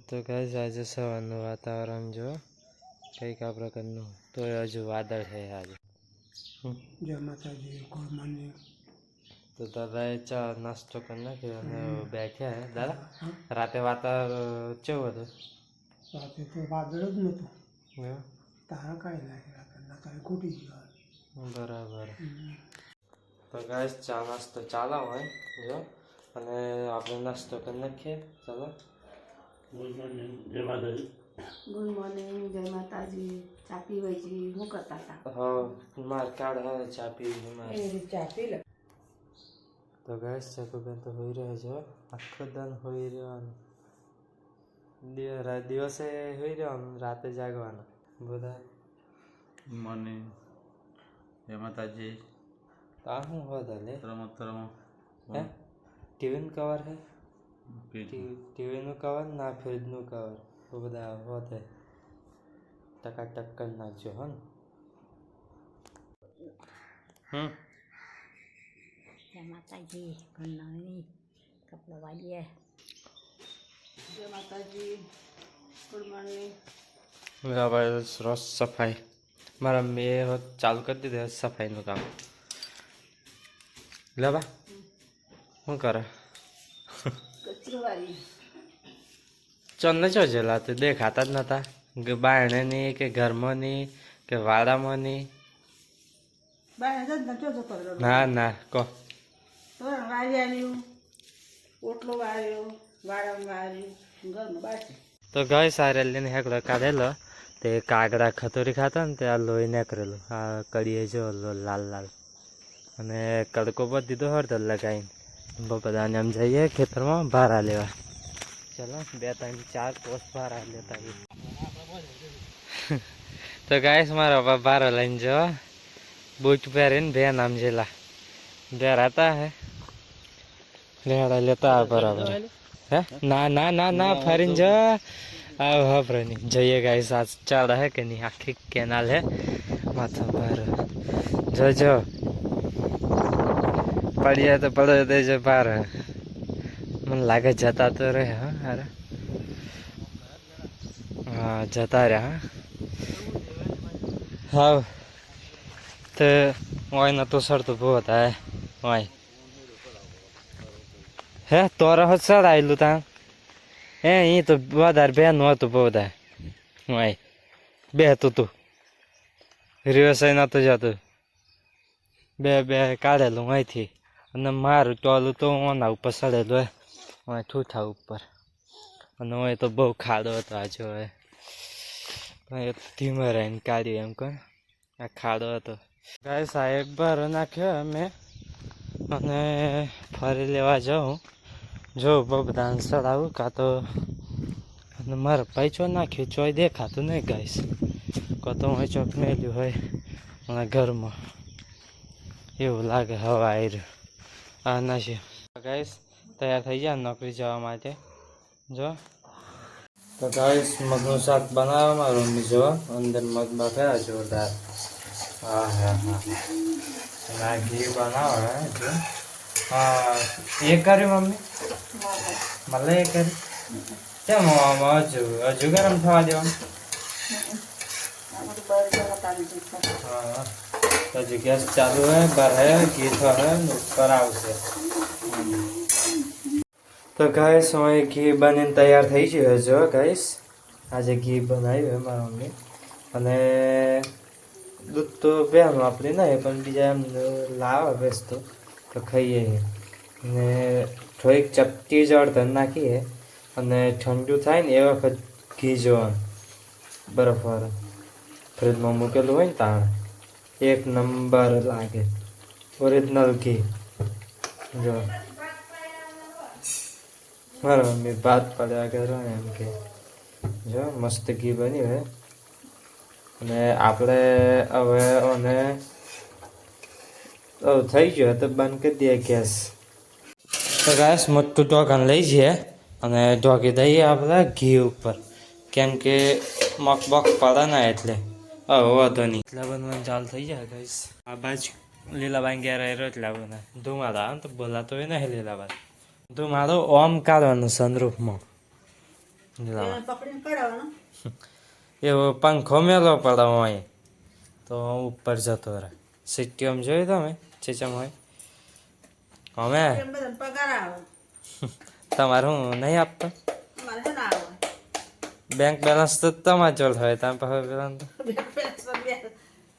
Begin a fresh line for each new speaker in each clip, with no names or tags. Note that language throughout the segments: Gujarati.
તો ગાઈસ આજે સવારનું વાતાવરણ જો કંઈક આ પ્રકારનું તો હજુ વાદળ છે આજે.
જય માતાજી, ગુડ મોર્નિંગ.
તો દાદાએ ચા નાસ્તો કરી નાખ્યો અને બેઠ્યા હે. દાદા રાતે વાતાવરણ કેવું હતું?
રાતે તો વાદળ જ નહોતું,
એવું?
તારા કાંઈ લાગે રાતના તારે ખૂટી ગયો.
બરાબર. તો ગાઈસ ચા નાસ્તો ચાલે હોય જો, અને આપણે નાસ્તો કરી નાખીએ. ચાલો.
ગુડ મોર્નિંગ, જય માતાજી.
ગુડ મોર્નિંગ, જય માતાજી. ચા પીવાય છે શું કરતા હતા?
હા, માર કાર્ડ હવે ચા પીવી મારે.
ચા પી લે.
તો ગાઈસ ચકુબેન તો હોઈ રહ્યો છે, આખો દન હોઈ રહ્યો. દિવસે હોઈ રહ્યો, રાતે જાગવાનો. બધા
મોર્નિંગ, જય માતાજી.
આ શું હોત લે?
રમત
હે ટીવીનું કવર હે?
રમત
ટીવીનું કવર ના ફ્રીજનું કવર તો બધા હોત હે. ટકાટક કરી નાખજો હો ને.
જય માતાજી, ઘરનાની કપડાં વાળીએ.
જય માતાજી, ગુડ મોર્નિંગ.
બરાબર. રોજ સફાઈ મારા મેં ચાલુ કરી દીધું સફાઈનું કામ. લે બા શું કરે?
કચરો વાળી.
ચંદ ચો જેલા તું દેખાતા જ નતા કે બાયણેની કે ઘરમાંની કે વાડામાંની?
બાય જ નતો જતો રહ્યો.
ના ના કહો.
તોરણ વાળી આવ્યું, ઓટલો વાળ્યો, વાળમ વાળ્યું, ઘરનું બાકી.
તો ગઈ સારે લઈને હેકડો કાઢેલો તે કાગડા ખતોરી ખાતા ને તે આ લોહી નીકળેલું. આ કડીએ જો લાલ લાલ, અને કડકો પર દીધો હળદર લગાવીને બધાને એમ જઈએ ખેતરમાં ભારા લેવા. ચલો 2-3-4 પોસ્ટ ભારા લેતા આવીએ. તો ગાઈસ મારા ભારો લઈને જો બૂટ પહેરીને બે નામ જેલા હતા હે લેડા લેતા બરાબર. હે ના ના ના ના ફરીને જો વાપરની જઈએ ગાઈસ. આ ચાલ હે કે નહીં, આખી કેનાલ હે માથા પર જોજો. પડીએ તો પડે દેજો પાર. મને લાગે જતા તો રહે. હા અરે હા જતા રહ્યા. હા તો ઓય નતું સરતું બહુ હતા ઓય. હે તોર સર આવેલું તાં એ અહીં તો વધારે બે નહોતું બહુ બધા ઓય બે હતું તું રિવર્સાઈ નહોતું જતું. બે કાઢેલું અહીંથી, અને મારું ટોલું તો ઓના ઉપર સડેલું હોય ઠૂઠા ઉપર. અને હોય તો બહુ ખાડો હતો આજે. હવે ધીમે રહીને કાઢ્યું એમ કહે આ ખાડો હતો. ગાય સાહેબ ભરો નાખ્યો અમે, અને ફરી લેવા જાઉં જો બધાને સડાવું કાં તો. અને મારા ભાઈ ચો નાખ્યું ચોય દેખાતું નહીં ગાઈશ. કાં તો હું ચોક મેલ્યું હોય અને ઘરમાં એવું લાગે હવા આવી રહ્યું. આ નથી ગાઈશ તૈયાર થઈ જાય નોકરી જવા માટે જો. તો ગાઈસ મગનું શાક બનાવવામાં મમ્મી જો અંદર મગ બફેરા જોરદાર. હા હા હા ના ઘી બનાવે જો. હા એ કર્યું મમ્મી મળે એ કરી કેમ હજુ ગરમ થવા દેવાનું? હા હજુ ગેસ ચાલુ હે, બર હે, ઘી થશે ઉપર આવશે. તો ગાઈસ હવે ઘી બનીને તૈયાર થઈ ગયું જો ગાઈસ. આજે ઘી બનાવ્યું મારા મમ્મી, અને દૂધ તો બેનું આપણે નહીં પણ બીજા એમ લાવે બેસતો તો ખાઈએ. ને થોડીક ચપટી જળતર નાખીએ, અને ઠંડુ થાય ને એ વખત ઘી જોવાનું બરફવાળું ફ્રીજમાં મૂકેલું હોય ને તાણ એક નંબર લાગે ઓરિજિનલ ઘી. જો મારા મમ્મી ભાત પડ્યા કરો એમ કે જો મસ્ત ઘી બન્યું હે. અને આપણે હવે અને થઈ ગયો તો બંધ કરી દઈએ ગેસ. તો ગેસ મોટું ઢોકણ લઈ જઈએ અને ઢોકી દઈએ આપણે ઘી ઉપર, કેમ કે મકબક પડે ના એટલે હવે વાંધો નહીં. એટલા બનવાનું ચાલુ થઈ જાય ગઈશ. આ બાજુ લીલાબાઈ ઘેર આવ્યો એટલા બધા ધુમાડો આવે તો બોલાતો હોય ને લીલાબાઈ ધુમાડો ઓમ કાઢવાનું સનરૂફમાં લાવા
પકડીને કઢાવવાનો
એવો પંખો મેલો પડે હોય તો ઉપર જતો રહે સિટીઓમ જોયું તમે ચીચમ હોય અમે
એમ બધા પગાર આવે
તમારું નહીં આપતા
અમારે છે ના આવે
બેંક બેલેન્સ તો તમારે જોડ હોય તમે પાસે પેલા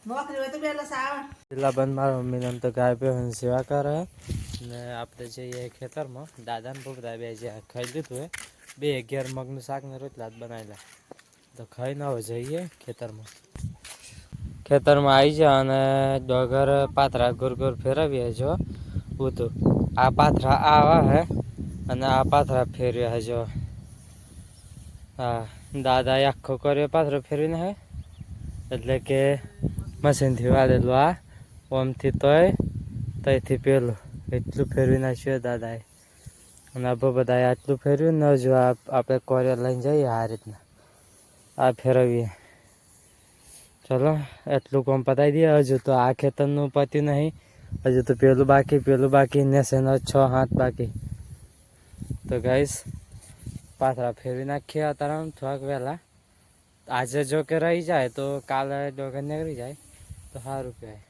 નોકરી હોય તો બેલેન્સ આવે
પેલા બંધ મારા મમ્મીને તો ગાય પીવાની સેવા કરે ને આપણે જઈએ ખેતરમાં દાદાને ભૂખતા બે જે ખાઈ લીધું હોય 2 મગનું શાક ને રોટલા જ બનાવેલા તો ખાઈ ના હોય જઈએ ખેતરમાં આવી જાય અને ડોગર પાથરા ગોર ગોર ફેરવીએ જો બધું આ પાથરા આવા હે અને આ પાથરા ફેરવ્યા હે જો હા દાદાએ આખો કર્યો પાથરો ફેરવીને હે એટલે કે મશીનથી વાળેલું આ ઓમથી તોય તઈથી પેલું એટલું ફેરવી નાખ્યું દાદાએ અને આ બધાએ આટલું ફેરવ્યું ને જો આપણે કોરિયર લઈને જઈએ આ રીતના આ ફેરવીએ ચલો એટલું કામ પતાવી દઈએ હજુ તો આ ખેતરનું પત્યું નહીં હજુ તો પેલું બાકી ને સેનો 6-7 બાકી તો ગાઈસ પાથરા ફેરવી નાખીએ અત્યારે થોડાક વહેલા આજે જો કે રહી જાય તો કાલે ડોગર નીકળી જાય તો સારું કહેવાય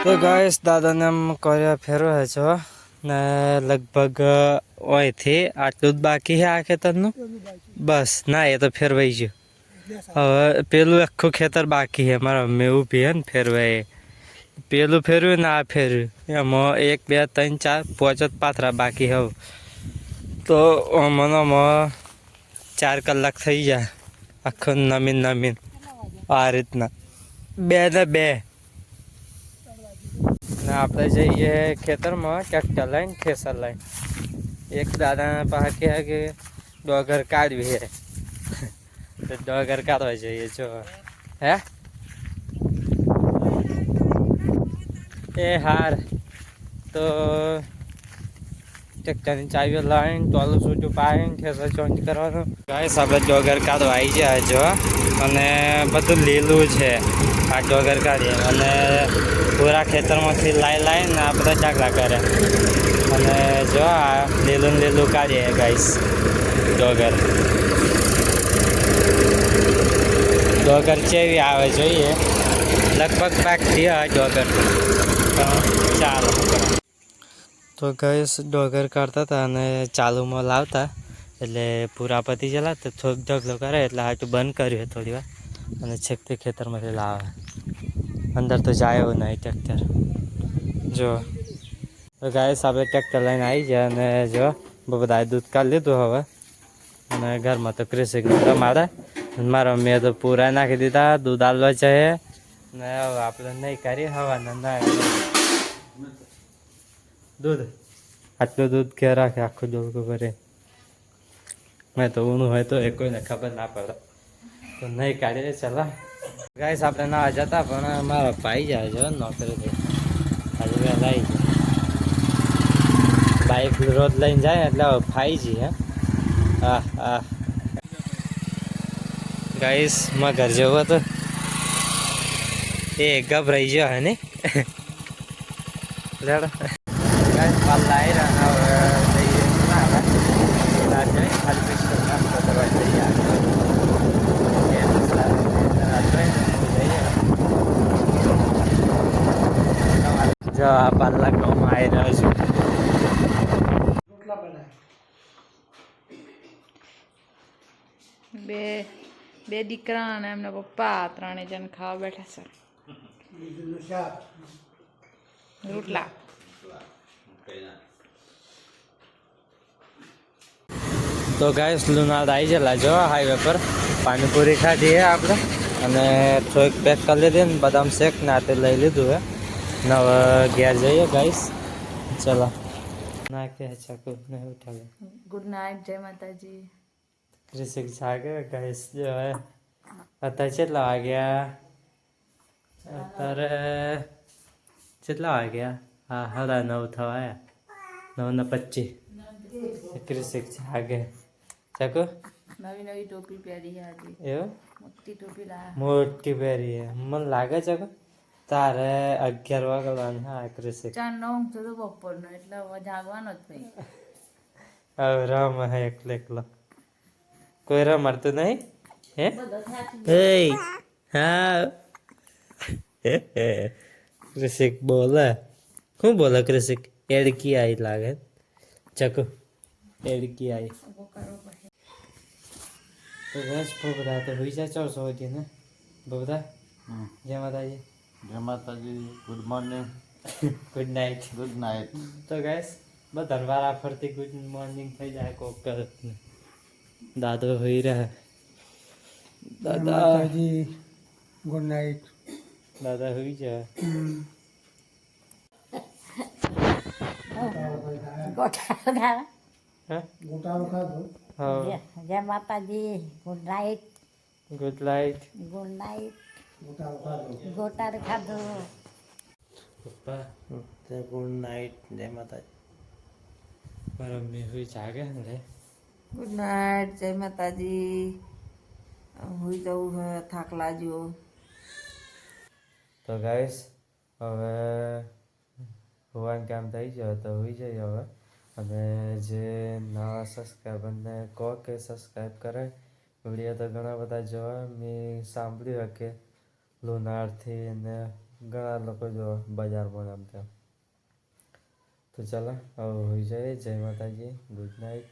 તો ગાઈસ દાદાને એમ કર્યા ફેરવે છો ને લગભગ ઓયથી આટલું જ બાકી છે આ ખેતરનું બસ ના એ તો ફેરવાઈ ગયું હવે પેલું આખું ખેતર બાકી છે મારા મમ્મી ઊભી હે ને ફેરવાય પેલું ફેરવ્યું ને આ ફેરવ્યું એમાં 1 2 3 4 5 જ પાથરા બાકી હવે તો મને 4 કલાક થઈ જાય આખું નમીન આ રીતના 2 ને 2 ને આપણે જઈએ ખેતરમાં ટ્રેક્ટર લઈને ખેસર લઈને એક દાદાના પાસે કહે કે ડોગર કાઢવી છે તો ડોગર કાઢવા જઈએ જો હે એ હાર તો ટ્રેક્ટરની ચાવીઓ લાવીને ટોલું છૂટું પાડીને ખેસર ચોંચ કરવાનું ગાઈસ આપણે ડોગર કાઢવા આવી જાય જો અને બધું લીલું છે આ ડોગર કાઢીએ અને પૂરા ખેતરમાંથી લાવીને આ બધા ઢાકલા કરે અને જો આ લીલું કાઢીએ ગાઈસ ડોગર ચેવી આવે જોઈએ લગભગ પાક થયા ડોગર ચાલો તો ગાઈસ ડોગર કાઢતા હતા અને ચાલુમાં લાવતા એટલે પૂરા પતી ગયેલા તો થોડોક ઢગલો કરે એટલે હાટું બંધ કર્યું થોડી વાર અને છેકથી ખેતરમાંથી લાવે અંદર તો જાય એવું નહીં ટ્રેક્ટર જો તો ગાઈસ આપણે ટ્રેક્ટર લઈને આવી જાય અને જો બધાએ દૂધ કાઢી લીધું હવે અને ઘરમાં તો કૃષિક મારે મારા મમ્મીએ તો પૂરા નાખી દીધા દૂધ આલવા જાય ને હવે આપણે નહીં કરીએ હવાના ના દૂધ આટલું દૂધ કે રાખે આખું ડોલકું કરે મેં તો ઊનું હોય તો એ કોઈને ખબર ના પડે તો નહીં કાઢીએ ચલા ગાઈસ આપણે ના જતા પણ મારા ભાઈ જાય છે નોકરીથી આજે વહેલા આવી જાય બાઇક રોજ લઈને જાય એટલે હવે ફાઈજી હે હા ગાઈસ માં ઘર જેવો હતો એ ગભરાઈ ગયો હે ને લેડો ગાઈસ પાલ લાવી રહ્યા હવે જઈએ ખાલી પિસ્તોલ નાસ્તો કરવા જઈએ જો આ પાલ્લા ગામમાં આવી રહ્યો છું
રોટલા બનાય
બે દીકરા અને એમના પપ્પા 3 જણ ખાવા બેઠા છે
બીજું શાક
રોટલા
તો ગાઈસ લુણાવાડા આવી ગયેલા જો હાઈવે પર પાણીપુરી ખાધી હે આપણે અને થોડીક પેક કરી લીધી ને બદામ શેક ને આ તે લઈ લીધું હે ને હવે ઘેર જઈએ ગાઈસ ચલો નાખે ચાકુ ને ઉઠાવે
ગુડ નાઇટ જય માતાજી.
ક્રિસિક જાગે ગાઈસ જો હે અત્યારે કેટલા વાગ્યા અત્યારે કેટલા વાગ્યા હા 9:30 થવા 9:25 ક્રિસિક જાગે ચાકુ
નવી નવી ટોપી પહેરી છે આજે.
એવું
મોટી ટોપી લાયા.
મોટી પહેરી હે મને લાગે છે કે તારે 11 વાગવાનું હા ક્રિસિક
4-9 ઊંઘતો તો બપોરનો એટલે હવે જાગવાનો જ ભાઈ.
હવે રમ હે એકલો કોઈ રમાડતું નહીં હે
બધા થાકી
એ હા ક્રિસિક બોલે શું બોલે ક્રિસિક એડકી આવી લાગે ચકુ એડકી આવી તો બસ બધા તો હોઈ જાય 400 વાગે ને બધા જય માતાજી
જય માતાજી. Good morning.
Good night
good night.
તો ગાઈસ બધા વારા ફરતી ગુડ મોર્નિંગ થઈ જાય કોક દાદો હોઈ રહ્યા દાદા
માતાજી ગુડ નાઇટ.
દાદા હોઈ જાય હા
ગોટાળો ખાધો.
હા
જય માતાજી. Good night.
Good night
good night.
ગોટાળો ખાધો.
ગોટાર ખાધો.
પપ્પા ગુડ નાઇટ જય માતાજી મારા મમ્મી હોઈ જાગે ને રે
ગુડ નાઇટ જય માતાજી. હોઈ જવું છે થાક લાગ્યો.
તો ગાઈસ હવે હોવાનું કામ થઈ ગયો તો હોઈ જઈએ હવે અને જે નવા સબસ્ક્રાઈબરને કહો કે સબસ્ક્રાઈબ કરે વિડીયો તો ઘણા બધા જોવા મેં સાંભળ્યું કે લુણારથી ને ઘણા લોકો જોવા બજારમાં આમ તેમ તો ચાલો હવે હોઈ જઈએ જય માતાજી ગુડ નાઇટ